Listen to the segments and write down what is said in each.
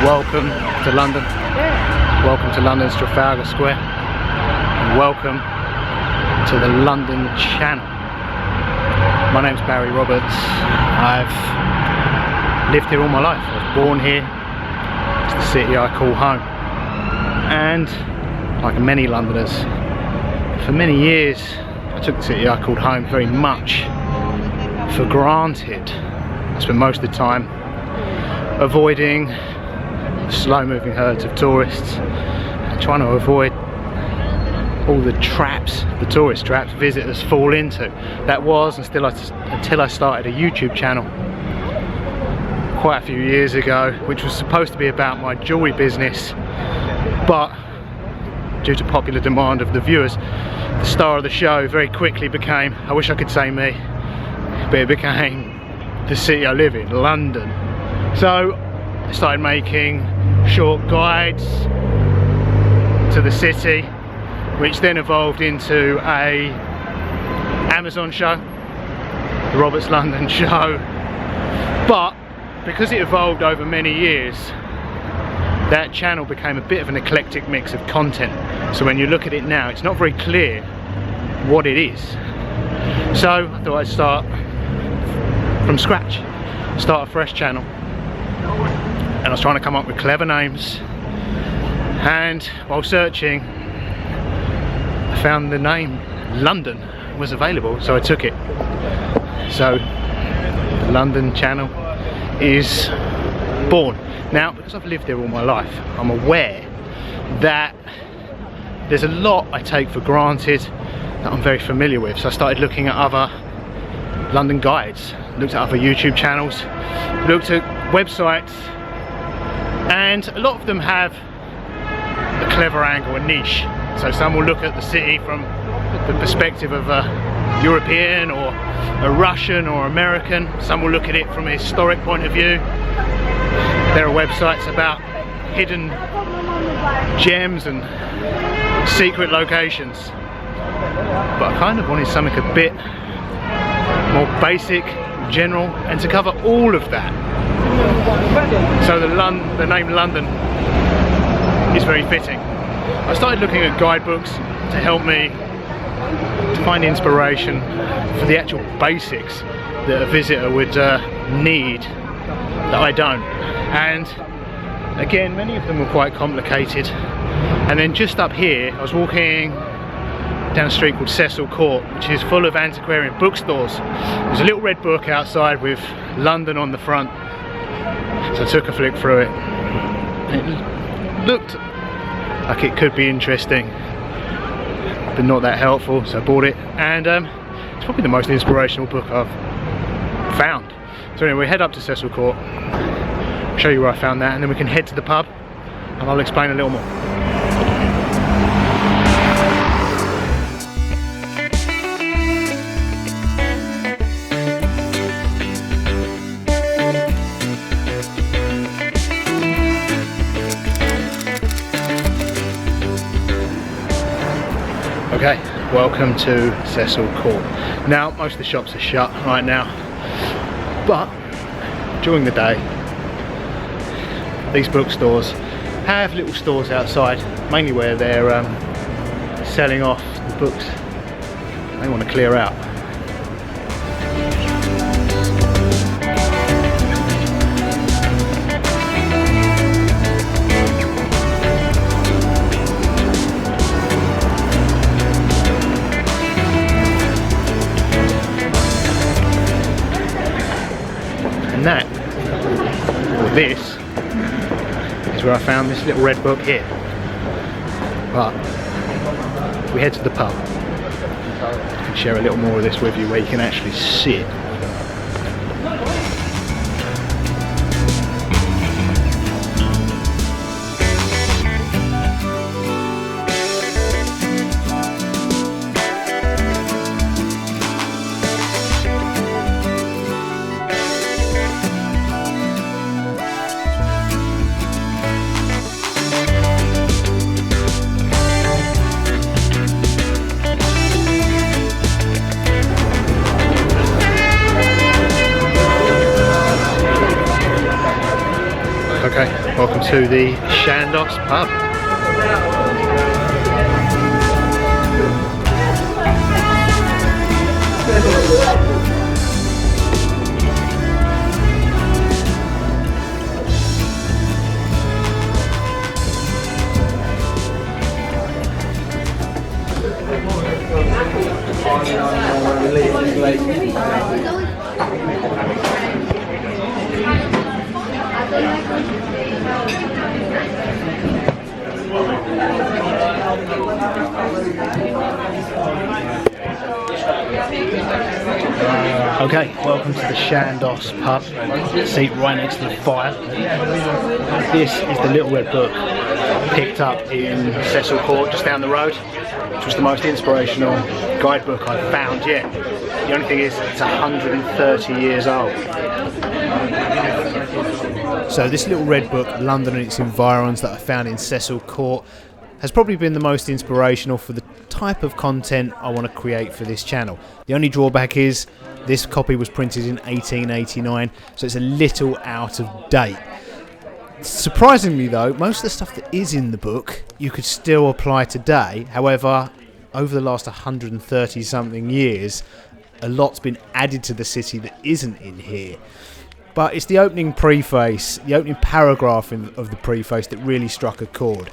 Welcome to London. Welcome to London's Trafalgar Square. And welcome to the London Channel. My name's Barry Roberts. I've lived here all my life. I was born here. It's the city I call home. And like many Londoners, for many years I took the city I called home very much for granted. I spent most of the time avoiding the slow-moving herds of tourists and trying to avoid all the traps, the tourist traps visitors fall into. That was until I started a YouTube channel quite a few years ago, which was supposed to be about my jewellery business, but due to popular demand of the viewers, the star of the show very quickly became, I wish I could say me, but it became the city I live in, London. So I started making short guides to the city, which then evolved into a Amazon show, the Roberts London Show. But because it evolved over many years, that channel became a bit of an eclectic mix of content. So when you look at it now, it's not very clear what it is. So I thought I'd start from scratch, start a fresh channel. And I was trying to come up with clever names. And while searching, I found the name London was available, so I took it. So the London Channel is born. Now, because I've lived there all my life, I'm aware that there's a lot I take for granted that I'm very familiar with. So I started looking at other London guides, looked at other YouTube channels, looked at websites, and a lot of them have a clever angle, a niche. So some will look at the city from the perspective of a European or a Russian or American. Some will look at it from a historic point of view. There are websites about hidden gems and secret locations. But I kind of wanted something a bit more basic, general, and to cover all of that. So the name London is very fitting. I started looking at guidebooks to help me to find inspiration for the actual basics that a visitor would need that I don't. And again, many of them were quite complicated. And then just up here, I was walking down a street called Cecil Court, which is full of antiquarian bookstores. There's a little red book outside with London on the front. So I took a flick through it. It looked like it could be interesting, but not that helpful, so I bought it. And it's probably the most inspirational book I've found. So anyway, we head up to Cecil Court, show you where I found that, and then we can head to the pub and I'll explain a little more. Okay, welcome to Cecil Court. Now, most of the shops are shut right now, but during the day, these bookstores have little stores outside, mainly where they're selling off the books they want to clear out. And that, or this, is where I found this little red book here. But if we head to the pub, I can share a little more of this with you where you can actually see it. to the Shandos pub. Okay, welcome to the Shandos pub. Seat right next to the fire. This is the Little Red Book picked up in Cecil Court, just down the road, which was the most inspirational guidebook I've found yet. The only thing is, it's 130 years old. So this Little Red Book, London and its environs, that I found in Cecil Court, has probably been the most inspirational for the type of content I want to create for this channel. The only drawback is this copy was printed in 1889, so it's a little out of date. Surprisingly though, most of the stuff that is in the book you could still apply today. However, over the last 130 something years, a lot's been added to the city that isn't in here. But it's the opening preface, the opening paragraph of the preface that really struck a chord.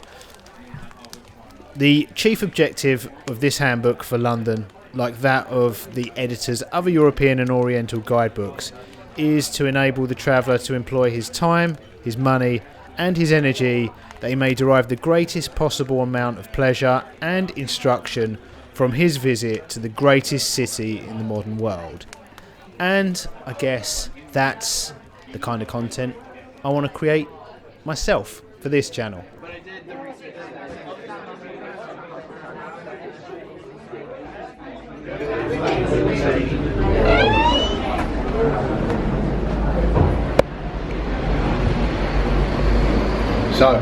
The chief objective of this handbook for London, like that of the editor's other European and Oriental guidebooks, is to enable the traveller to employ his time, his money and his energy that he may derive the greatest possible amount of pleasure and instruction from his visit to the greatest city in the modern world. And I guess that's the kind of content I want to create myself for this channel. So,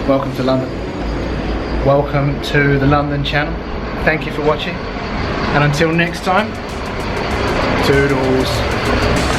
welcome to London. Welcome to the London channel. Thank you for watching. And until next time, toodles.